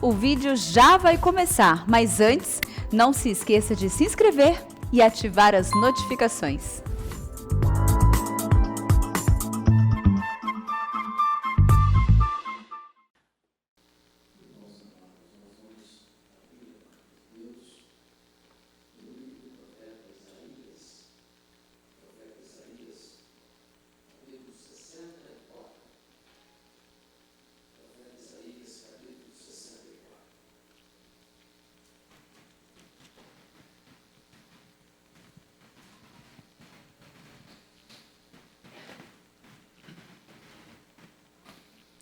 O vídeo já vai começar, mas antes, não se esqueça de se inscrever e ativar as notificações.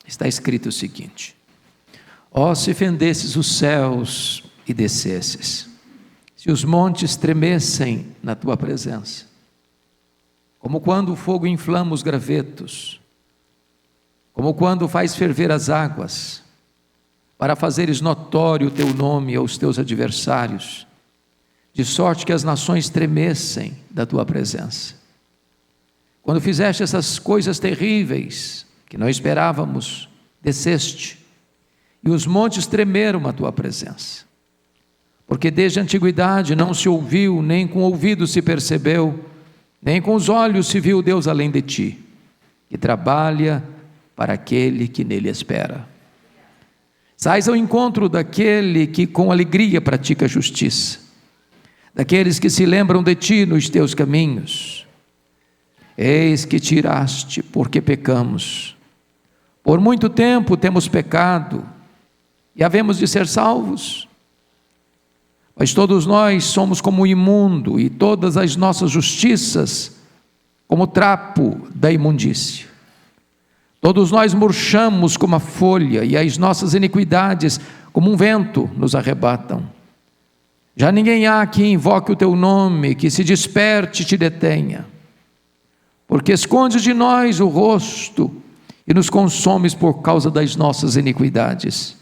Está escrito o seguinte: ó, se fendesses os céus e descesses, se os montes tremessem na tua presença, como quando o fogo inflama os gravetos, como quando faz ferver as águas, para fazeres notório o teu nome aos teus adversários, de sorte que as nações tremessem da tua presença. Quando fizeste essas coisas terríveis, que não esperávamos, desceste, e os montes tremeram à tua presença. Porque desde a antiguidade não se ouviu, nem com o ouvido se percebeu, nem com os olhos se viu Deus além de ti, que trabalha para aquele que nele espera. Sais ao encontro daquele que com alegria pratica a justiça, daqueles que se lembram de ti nos teus caminhos. Eis que tiraste, porque pecamos. Por muito tempo temos pecado, e havemos de ser salvos. Mas todos nós somos como o imundo, e todas as nossas justiças como trapo da imundícia. Todos nós murchamos como a folha, e as nossas iniquidades como um vento nos arrebatam. Já ninguém há que invoque o teu nome, que se desperte e te detenha. Porque escondes de nós o rosto, e nos consomes por causa das nossas iniquidades.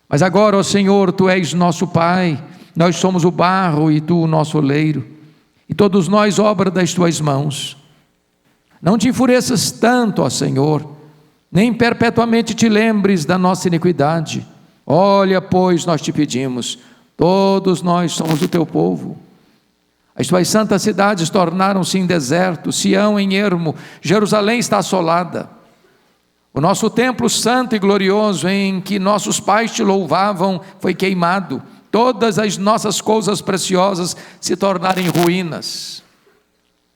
Mas agora, ó Senhor, Tu és nosso Pai, nós somos o barro e Tu o nosso oleiro, e todos nós obra das Tuas mãos. Não te enfureças tanto, ó Senhor, nem perpetuamente te lembres da nossa iniquidade. Olha, pois, nós te pedimos, todos nós somos o Teu povo. As Tuas santas cidades tornaram-se em deserto, Sião em ermo, Jerusalém está assolada. O nosso templo santo e glorioso, em que nossos pais te louvavam, foi queimado. Todas as nossas coisas preciosas se tornaram em ruínas.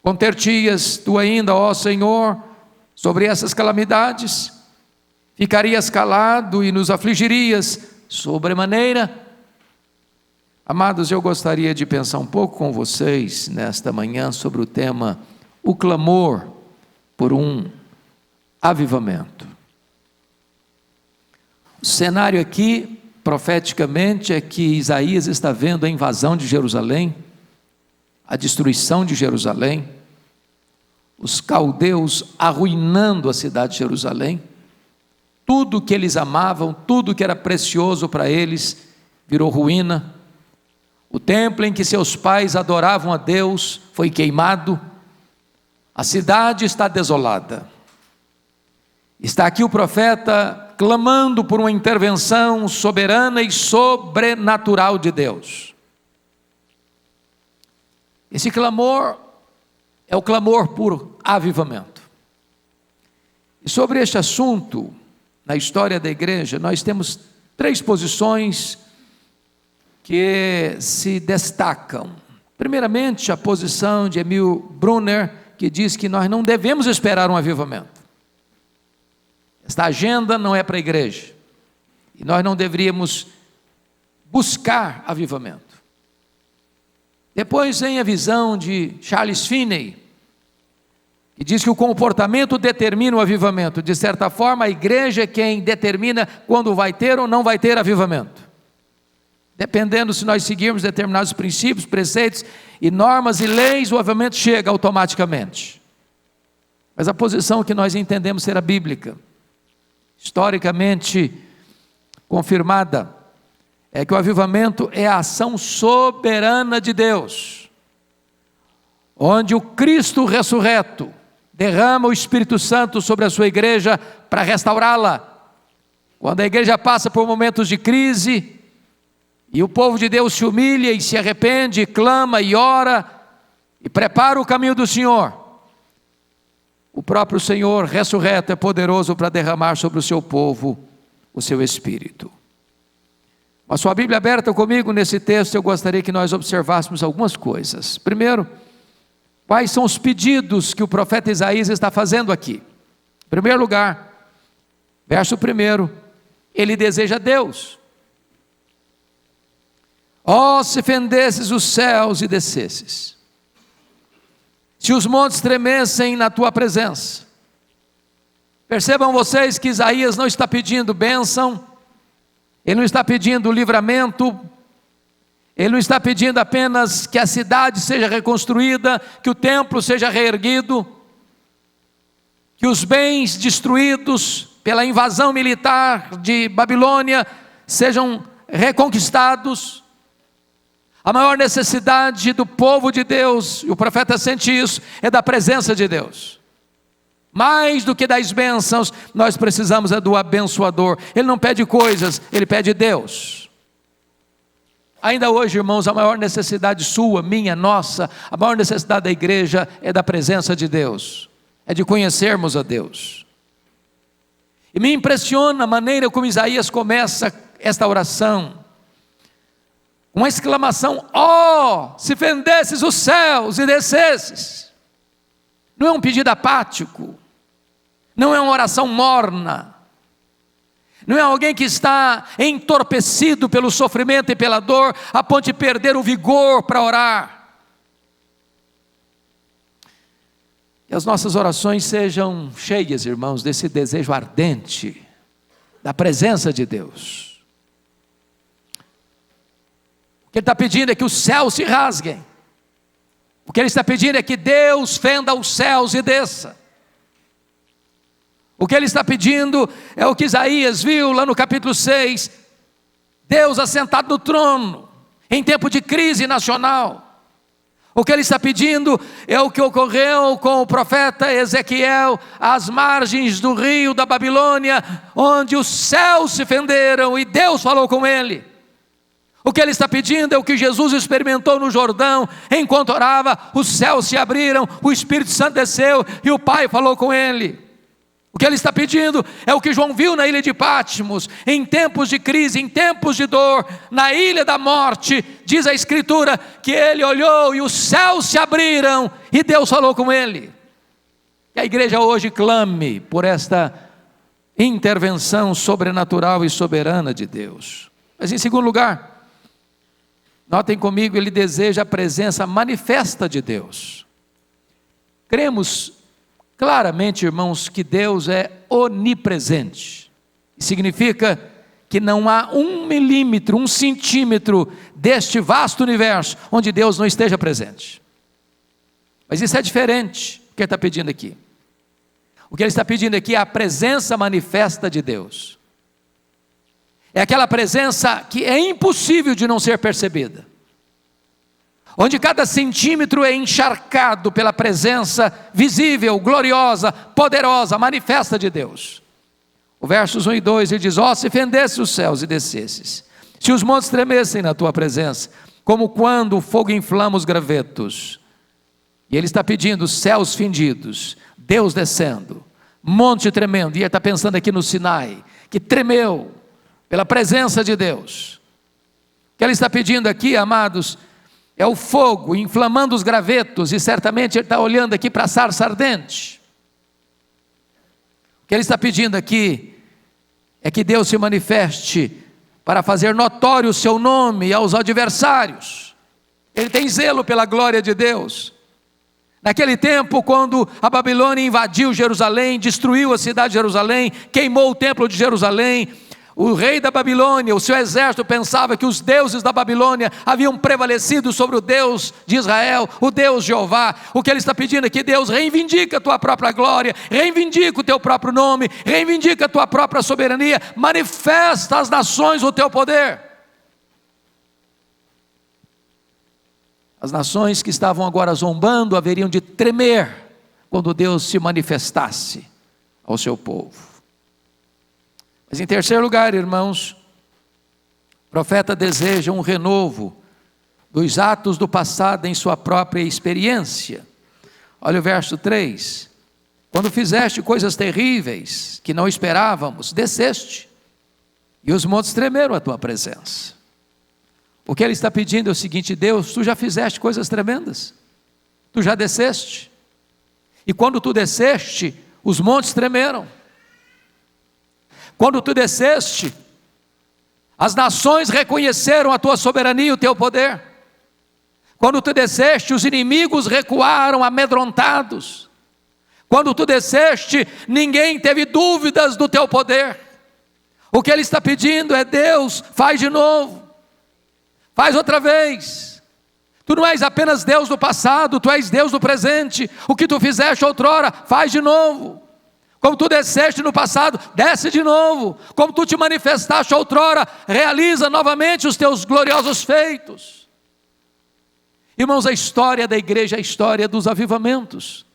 Conter-te-ias tu ainda, ó Senhor, sobre essas calamidades? Ficarias calado e nos afligirias sobremaneira? Amados, eu gostaria de pensar um pouco com vocês nesta manhã sobre o tema, o clamor por um avivamento. O cenário aqui, profeticamente, é que Isaías está vendo a invasão de Jerusalém, a destruição de Jerusalém, os caldeus arruinando a cidade de Jerusalém, tudo que eles amavam, tudo que era precioso para eles, virou ruína. O templo em que seus pais adoravam a Deus foi queimado, a cidade está desolada. Está aqui o profeta clamando por uma intervenção soberana e sobrenatural de Deus. Esse clamor é o clamor por avivamento. E sobre este assunto, na história da igreja, nós temos 3 posições que se destacam. Primeiramente, a posição de Emil Brunner, que diz que nós não devemos esperar um avivamento. Esta agenda não é para a igreja, e nós não deveríamos buscar avivamento. Depois vem a visão de Charles Finney, que diz que o comportamento determina o avivamento. De certa forma, a igreja é quem determina quando vai ter ou não vai ter avivamento. Dependendo se nós seguirmos determinados princípios, preceitos e normas e leis, o avivamento chega automaticamente. Mas a posição que nós entendemos ser a bíblica, historicamente confirmada, é que o avivamento é a ação soberana de Deus, onde o Cristo ressurreto derrama o Espírito Santo sobre a sua igreja para restaurá-la, Quando a igreja passa por momentos de crise, e o povo de Deus se humilha e se arrepende, clama e ora, e prepara o caminho do Senhor, o próprio Senhor ressurreto é poderoso para derramar sobre o seu povo o seu Espírito. Com a sua Bíblia aberta comigo nesse texto, eu gostaria que nós observássemos algumas coisas. Primeiro, quais são os pedidos que o profeta Isaías está fazendo aqui? Em primeiro lugar, verso 1, ele deseja Deus. Ó, se fendesses os céus e descesses, se os montes tremessem na tua presença. Percebam vocês que Isaías não está pedindo bênção, ele não está pedindo livramento, ele não está pedindo apenas que a cidade seja reconstruída, que o templo seja reerguido, que os bens destruídos pela invasão militar de Babilônia sejam reconquistados. A maior necessidade do povo de Deus, e o profeta sente isso, é da presença de Deus. Mais do que das bênçãos, nós precisamos do abençoador. Ele não pede coisas, ele pede Deus. Ainda hoje, irmãos, a maior necessidade sua, minha, nossa, a maior necessidade da igreja é da presença de Deus, é de conhecermos a Deus. E me impressiona a maneira como Isaías começa esta oração, uma exclamação: ó, se fendesses os céus e descesses. Não é um pedido apático, não é uma oração morna, não é alguém que está entorpecido pelo sofrimento e pela dor, a ponto de perder o vigor para orar. Que as nossas orações sejam cheias, irmãos, desse desejo ardente, da presença de Deus. O que ele está pedindo é que os céus se rasguem. O que ele está pedindo é que Deus fenda os céus e desça. O que ele está pedindo é o que Isaías viu lá no capítulo 6. Deus assentado no trono, em tempo de crise nacional. O que ele está pedindo é o que ocorreu com o profeta Ezequiel, às margens do rio da Babilônia, onde os céus se fenderam e Deus falou com ele. O que ele está pedindo é o que Jesus experimentou no Jordão, enquanto orava, os céus se abriram, o Espírito Santo desceu e o Pai falou com ele. O que ele está pedindo é o que João viu na ilha de Patmos, em tempos de crise, em tempos de dor, na ilha da morte. Diz a Escritura que ele olhou e os céus se abriram e Deus falou com ele. Que a igreja hoje clame por esta intervenção sobrenatural e soberana de Deus. Mas em segundo lugar, notem comigo, ele deseja a presença manifesta de Deus. Cremos claramente, irmãos, que Deus é onipresente. Significa que não há 1 milímetro, 1 centímetro deste vasto universo onde Deus não esteja presente. Mas isso é diferente do que ele está pedindo aqui. O que ele está pedindo aqui é a presença manifesta de Deus. É aquela presença que é impossível de não ser percebida, onde cada centímetro é encharcado pela presença visível, gloriosa, poderosa, manifesta de Deus. O versos 1 e 2 ele diz: ó, se fendesses os céus e descesses, se os montes tremessem na tua presença, como quando o fogo inflama os gravetos. E ele está pedindo céus fendidos, Deus descendo, monte tremendo. E ele está pensando aqui no Sinai, que tremeu pela presença de Deus. O que ele está pedindo aqui, amados, é o fogo inflamando os gravetos, e certamente ele está olhando aqui para a sarça ardente. O que ele está pedindo aqui é que Deus se manifeste para fazer notório o seu nome aos adversários. Ele tem zelo pela glória de Deus. Naquele tempo, quando a Babilônia invadiu Jerusalém, destruiu a cidade de Jerusalém, queimou o templo de Jerusalém, o rei da Babilônia, o seu exército pensava que os deuses da Babilônia haviam prevalecido sobre o Deus de Israel, o Deus Jeová. O que ele está pedindo é que Deus reivindique a tua própria glória, reivindique o teu próprio nome, reivindique a tua própria soberania, manifesta às nações o teu poder. As nações que estavam agora zombando haveriam de tremer quando Deus se manifestasse ao seu povo. Mas em terceiro lugar, irmãos, o profeta deseja um renovo dos atos do passado em sua própria experiência. Olha o verso 3. Quando fizeste coisas terríveis que não esperávamos, desceste, e os montes tremeram à tua presença. O que ele está pedindo é o seguinte: Deus, tu já fizeste coisas tremendas, tu já desceste, e quando tu desceste, os montes tremeram. Quando tu desceste, as nações reconheceram a tua soberania e o teu poder. Quando tu desceste, os inimigos recuaram amedrontados. Quando tu desceste, ninguém teve dúvidas do teu poder. O que ele está pedindo é: Deus, faz de novo, faz outra vez. Tu não és apenas Deus do passado, tu és Deus do presente. O que tu fizeste outrora, faz de novo. Como tu desceste no passado, desce de novo. Como tu te manifestaste outrora, realiza novamente os teus gloriosos feitos. Irmãos, a história da igreja é a história dos avivamentos.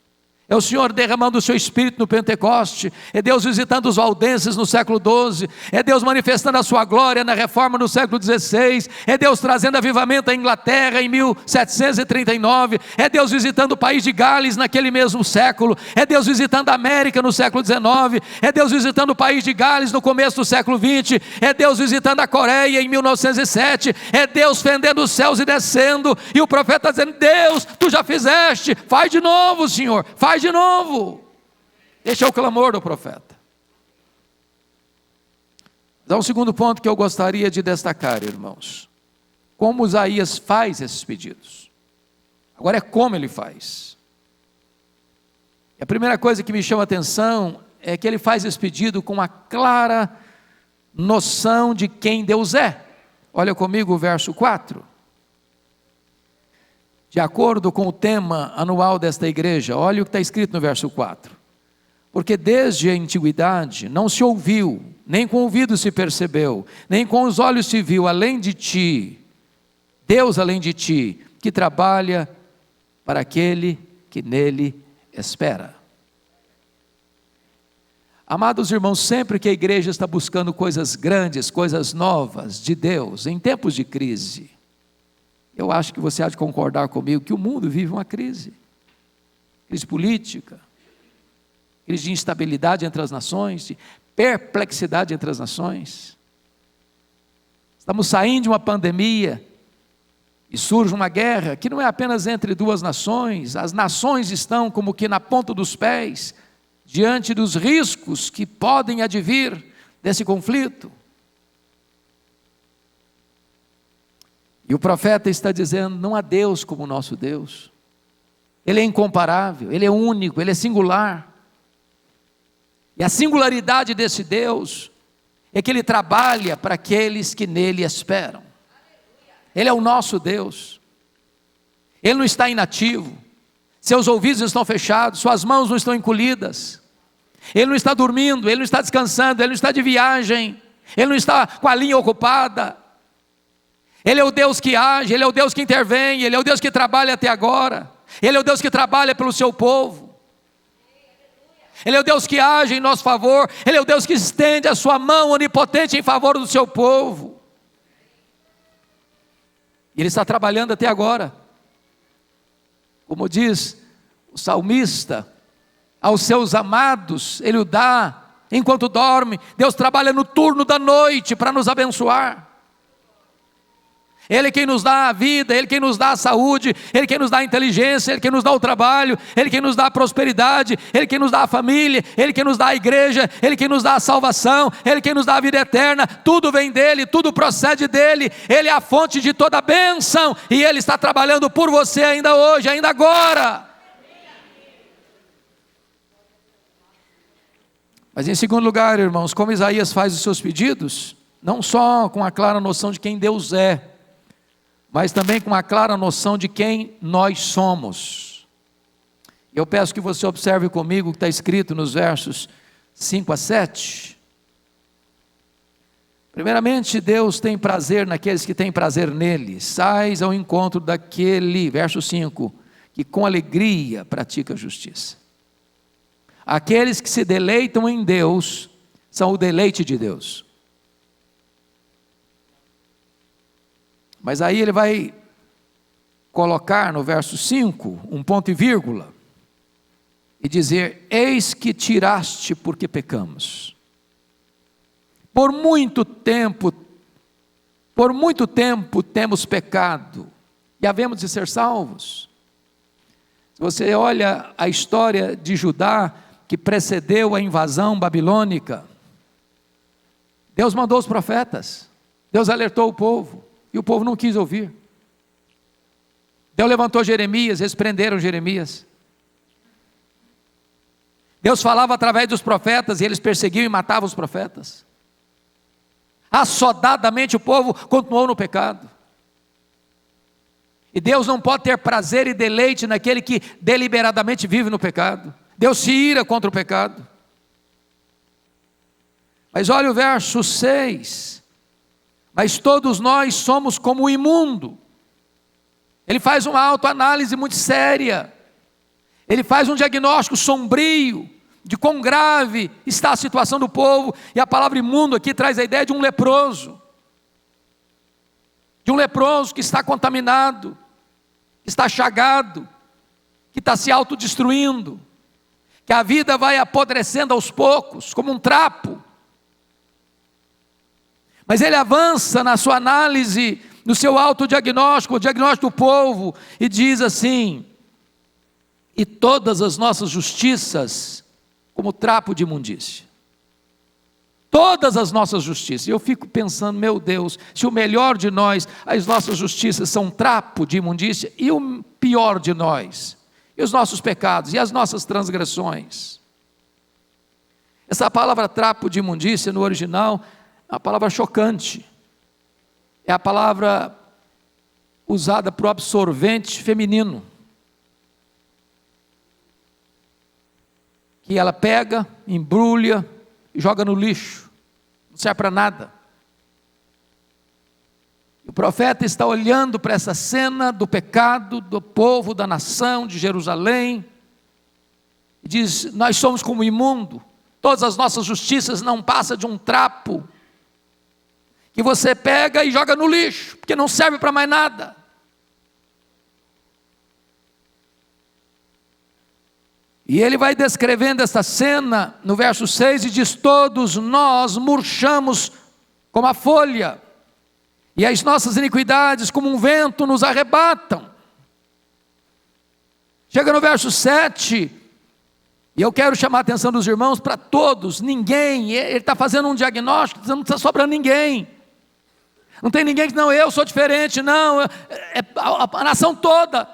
É o Senhor derramando o seu Espírito no Pentecoste, é Deus visitando os valdenses no século XII, é Deus manifestando a sua glória na Reforma no século XVI, é Deus trazendo avivamento à Inglaterra em 1739, é Deus visitando o país de Gales naquele mesmo século, é Deus visitando a América no século XIX, é Deus visitando o país de Gales no começo do século XX, é Deus visitando a Coreia em 1907, é Deus fendendo os céus e descendo, e o profeta está dizendo: Deus, tu já fizeste, faz de novo, Senhor, faz de novo. Este é o clamor do profeta. Dá um segundo ponto que eu gostaria de destacar, irmãos: como Isaías faz esses pedidos. Agora é como ele faz. E a primeira coisa que me chama a atenção é que ele faz esse pedido com uma clara noção de quem Deus é. Olha comigo o verso 4. De acordo com o tema anual desta igreja, olha o que está escrito no verso 4. Porque desde a antiguidade não se ouviu, nem com o ouvido se percebeu, nem com os olhos se viu, além de ti, Deus além de ti, que trabalha para aquele que nele espera. Amados irmãos, sempre que a igreja está buscando coisas grandes, coisas novas de Deus, em tempos de crise, eu acho que você há de concordar comigo que o mundo vive uma crise. Crise política, crise de instabilidade entre as nações, de perplexidade entre as nações. Estamos saindo de uma pandemia e surge uma guerra que não é apenas entre duas nações. As nações estão como que na ponta dos pés, diante dos riscos que podem advir desse conflito. E o profeta está dizendo: não há Deus como o nosso Deus. Ele é incomparável, Ele é único, Ele é singular. E a singularidade desse Deus é que Ele trabalha para aqueles que nele esperam. Ele é o nosso Deus. Ele não está inativo, seus ouvidos não estão fechados, suas mãos não estão encolhidas. Ele não está dormindo, Ele não está descansando, Ele não está de viagem, Ele não está com a linha ocupada. Ele é o Deus que age, Ele é o Deus que intervém, Ele é o Deus que trabalha até agora. Ele é o Deus que trabalha pelo seu povo. Ele é o Deus que age em nosso favor. Ele é o Deus que estende a sua mão onipotente em favor do seu povo. E Ele está trabalhando até agora. Como diz o salmista, aos seus amados Ele o dá enquanto dorme. Deus trabalha no turno da noite para nos abençoar. Ele é quem nos dá a vida, Ele é quem nos dá a saúde, Ele é quem nos dá a inteligência, Ele é quem nos dá o trabalho, Ele é quem nos dá a prosperidade, Ele é quem nos dá a família, Ele é quem nos dá a igreja, Ele é quem nos dá a salvação, Ele é quem nos dá a vida eterna. Tudo vem dEle, tudo procede dEle. Ele é a fonte de toda a bênção e Ele está trabalhando por você ainda hoje, ainda agora. Mas em segundo lugar, irmãos, como Isaías faz os seus pedidos, não só com a clara noção de quem Deus é, mas também com a clara noção de quem nós somos. Eu peço que você observe comigo o que está escrito nos versos 5 a 7. Primeiramente, Deus tem prazer naqueles que têm prazer nele. Sais ao encontro daquele, verso 5, que com alegria pratica a justiça. Aqueles que se deleitam em Deus são o deleite de Deus. Mas aí ele vai colocar no verso 5, um ponto e vírgula, e dizer: eis que tiraste porque pecamos. Por muito tempo temos pecado, e havemos de ser salvos. Se você olha a história de Judá, que precedeu a invasão babilônica, Deus mandou os profetas, Deus alertou o povo, e o povo não quis ouvir. Deus levantou Jeremias, eles prenderam Jeremias. Deus falava através dos profetas, e eles perseguiam e matavam os profetas. Assodadamente o povo continuou no pecado. E Deus não pode ter prazer e deleite naquele que deliberadamente vive no pecado. Deus se ira contra o pecado. Mas olha o verso 6. Mas todos nós somos como o imundo. Ele faz uma autoanálise muito séria. Ele faz um diagnóstico sombrio de quão grave está a situação do povo. E a palavra imundo aqui traz a ideia de um leproso. De um leproso que está contaminado, que está chagado, que está se autodestruindo, que a vida vai apodrecendo aos poucos, como um trapo. Mas ele avança na sua análise, no seu autodiagnóstico, o diagnóstico do povo, e diz assim: e todas as nossas justiças como trapo de imundícia. Todas as nossas justiças. E eu fico pensando, meu Deus, se o melhor de nós, as nossas justiças são trapo de imundícia, e o pior de nós, e os nossos pecados, e as nossas transgressões. Essa palavra trapo de imundícia no original é uma palavra chocante. É a palavra usada para o absorvente feminino. Que ela pega, embrulha e joga no lixo. Não serve para nada. O profeta está olhando para essa cena do pecado do povo, da nação de Jerusalém, e diz: nós somos como imundo, todas as nossas justiças não passam de um trapo, que você pega e joga no lixo, porque não serve para mais nada. E ele vai descrevendo essa cena no verso 6 e diz: todos nós murchamos como a folha, e as nossas iniquidades como um vento nos arrebatam. Chega no verso 7, e eu quero chamar a atenção dos irmãos para todos, ninguém, ele está fazendo um diagnóstico, não está sobrando ninguém. Não tem ninguém que não, eu sou diferente, não, é a nação toda.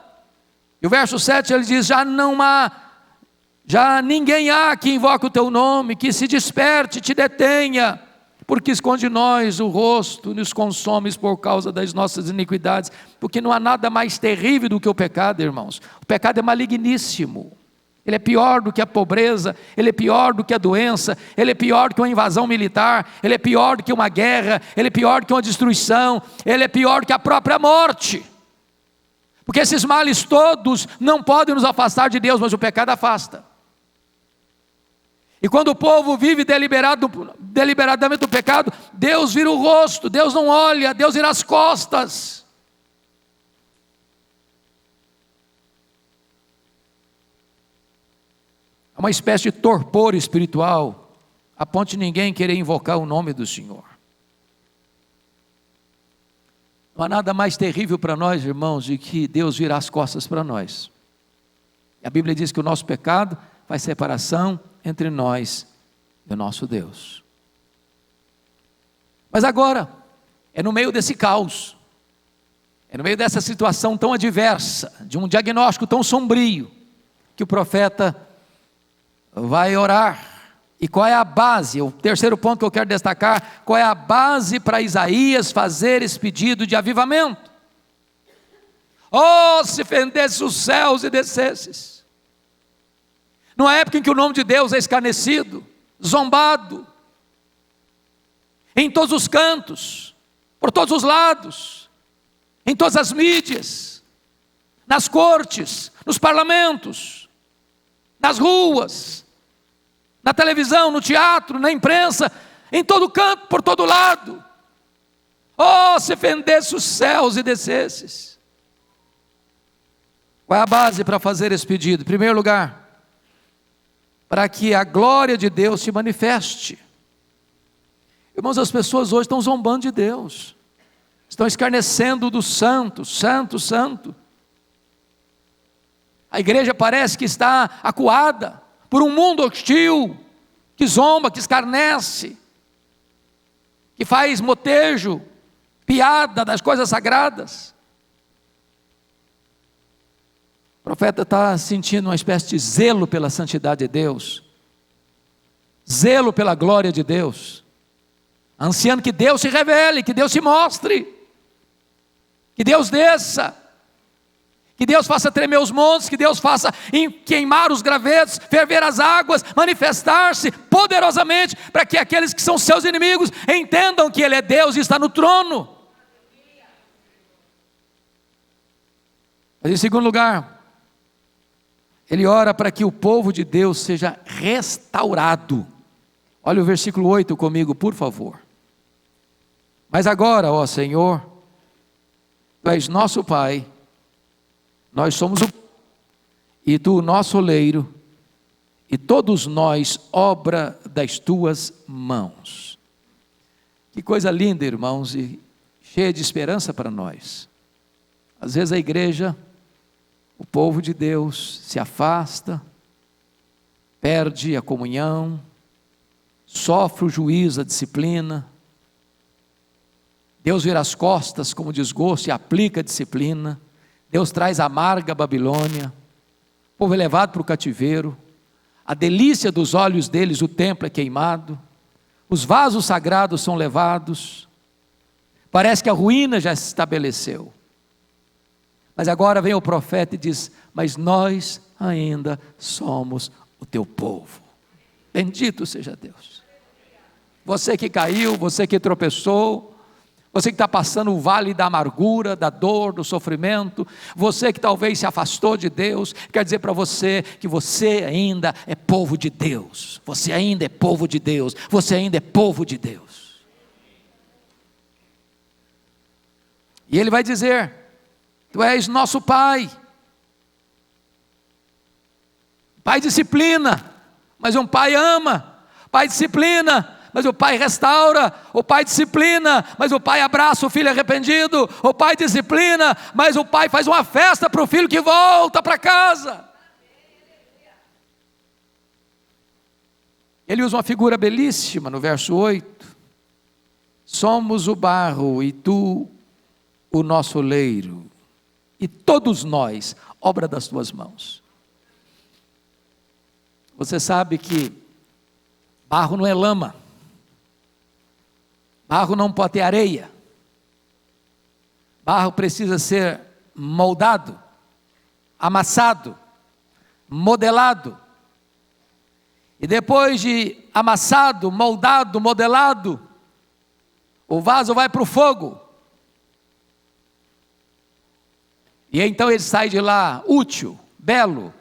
E o verso 7 ele diz: já ninguém há que invoque o teu nome, que se desperte e te detenha, porque esconde nós o rosto, nos consomes por causa das nossas iniquidades, porque não há nada mais terrível do que o pecado, irmãos. O pecado é maligníssimo, ele é pior do que a pobreza, ele é pior do que a doença, ele é pior do que uma invasão militar, ele é pior do que uma guerra, ele é pior do que uma destruição, ele é pior do que a própria morte. Porque esses males todos não podem nos afastar de Deus, mas o pecado afasta. E quando o povo vive deliberadamente do pecado, Deus vira o rosto, Deus não olha, Deus vira as costas. É uma espécie de torpor espiritual, a ponto de ninguém querer invocar o nome do Senhor. Não há nada mais terrível para nós, irmãos, de que Deus virar as costas para nós. A Bíblia diz que o nosso pecado faz separação entre nós e o nosso Deus. Mas agora, é no meio desse caos, é no meio dessa situação tão adversa, de um diagnóstico tão sombrio, que o profeta vai orar. E qual é a base? O terceiro ponto que eu quero destacar: qual é a base para Isaías fazer esse pedido de avivamento? Oh, se fendesse os céus e descesses. Numa época em que o nome de Deus é escarnecido, zombado, em todos os cantos, por todos os lados, em todas as mídias, nas cortes, nos parlamentos, nas ruas, na televisão, no teatro, na imprensa, em todo canto, por todo lado. Oh, se fendesse os céus e descesses. Qual é a base para fazer esse pedido? Em primeiro lugar, para que a glória de Deus se manifeste. Irmãos, as pessoas hoje estão zombando de Deus, estão escarnecendo do santo, santo, santo. A igreja parece que está acuada por um mundo hostil, que zomba, que escarnece, que faz motejo, piada das coisas sagradas. O profeta está sentindo uma espécie de zelo pela santidade de Deus, zelo pela glória de Deus, ansiando que Deus se revele, que Deus se mostre, que Deus desça, que Deus faça tremer os montes, que Deus faça queimar os gravetos, ferver as águas, manifestar-se poderosamente, para que aqueles que são seus inimigos entendam que Ele é Deus e está no trono. Mas em segundo lugar, ele ora para que o povo de Deus seja restaurado. Olha o versículo 8 comigo, por favor. Mas agora, ó Senhor, Tu és nosso Pai, nós somos e Tu o nosso oleiro, e todos nós obra das Tuas mãos. Que coisa linda, irmãos, e cheia de esperança para nós. Às vezes a igreja, o povo de Deus se afasta, perde a comunhão, sofre o juízo, a disciplina. Deus vira as costas como desgosto e aplica a disciplina. Deus traz a amarga Babilônia. O povo é levado para o cativeiro. A delícia dos olhos deles, o templo é queimado. Os vasos sagrados são levados. Parece que a ruína já se estabeleceu. Mas agora vem o profeta e diz: mas nós ainda somos o teu povo. Bendito seja Deus. Você que caiu, você que tropeçou, você que está passando o vale da amargura, da dor, do sofrimento, você que talvez se afastou de Deus, quer dizer para você que você ainda é povo de Deus. Você ainda é povo de Deus. Você ainda é povo de Deus. E ele vai dizer: Tu és nosso Pai. Pai disciplina, mas um Pai ama. Pai disciplina, mas o Pai restaura. O Pai disciplina, mas o Pai abraça o filho arrependido. O Pai disciplina, mas o Pai faz uma festa para o filho que volta para casa. Ele usa uma figura belíssima no verso 8. Somos o barro e tu o nosso oleiro, e todos nós, obra das tuas mãos. Você sabe que barro não é lama, barro não pode ter areia, barro precisa ser moldado, amassado, modelado, e depois de amassado, moldado, modelado, o vaso vai para o fogo. E então ele sai de lá útil, belo,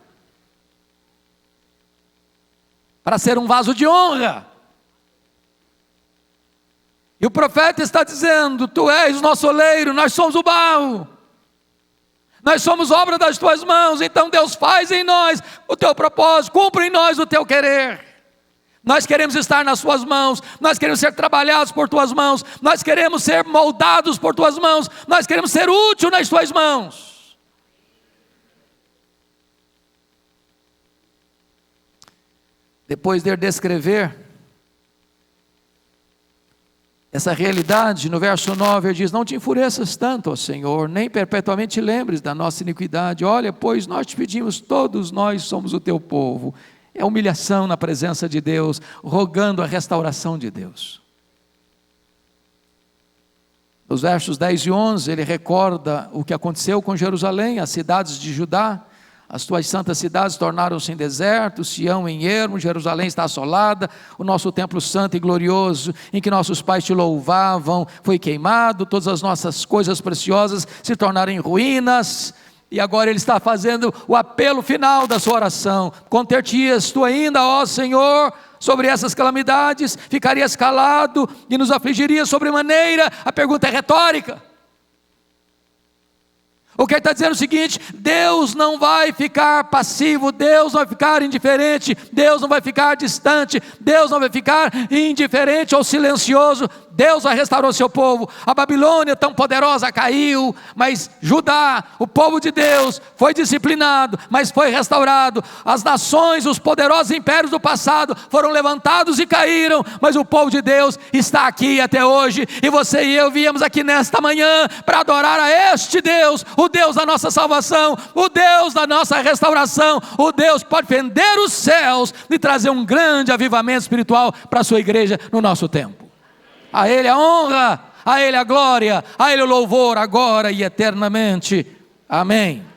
para ser um vaso de honra. E o profeta está dizendo: Tu és o nosso oleiro, nós somos o barro, nós somos obra das tuas mãos. Então Deus faz em nós o teu propósito, cumpre em nós o teu querer. Nós queremos estar nas tuas mãos, nós queremos ser trabalhados por tuas mãos, nós queremos ser moldados por tuas mãos, nós queremos ser útil nas tuas mãos. Depois de descrever essa realidade, no verso 9 ele diz: Não te enfureças tanto, ó Senhor, nem perpetuamente te lembres da nossa iniquidade. Olha, pois nós te pedimos, todos nós somos o teu povo. É humilhação na presença de Deus, rogando a restauração de Deus. Nos versos 10 e 11 ele recorda o que aconteceu com Jerusalém, as cidades de Judá. As tuas santas cidades tornaram-se em deserto, Sião em ermo, Jerusalém está assolada, o nosso templo santo e glorioso, em que nossos pais te louvavam, foi queimado, todas as nossas coisas preciosas se tornaram em ruínas. E agora Ele está fazendo o apelo final da sua oração. Conter-te-ias tu ainda, ó Senhor, sobre essas calamidades? Ficarias calado e nos afligirias sobremaneira? A pergunta é retórica. O que ele está dizendo é o seguinte: Deus não vai ficar passivo, Deus não vai ficar indiferente, Deus não vai ficar distante, Deus não vai ficar indiferente ou silencioso. Deus vai restaurar o seu povo. A Babilônia tão poderosa caiu, mas Judá, o povo de Deus, foi disciplinado, mas foi restaurado. As nações, os poderosos impérios do passado foram levantados e caíram, mas o povo de Deus está aqui até hoje. E você e eu viemos aqui nesta manhã para adorar a este Deus, o Deus da nossa salvação, o Deus da nossa restauração, o Deus que pode fender os céus e trazer um grande avivamento espiritual para a sua igreja no nosso tempo. A Ele a honra, a Ele a glória, a Ele o louvor agora e eternamente. Amém.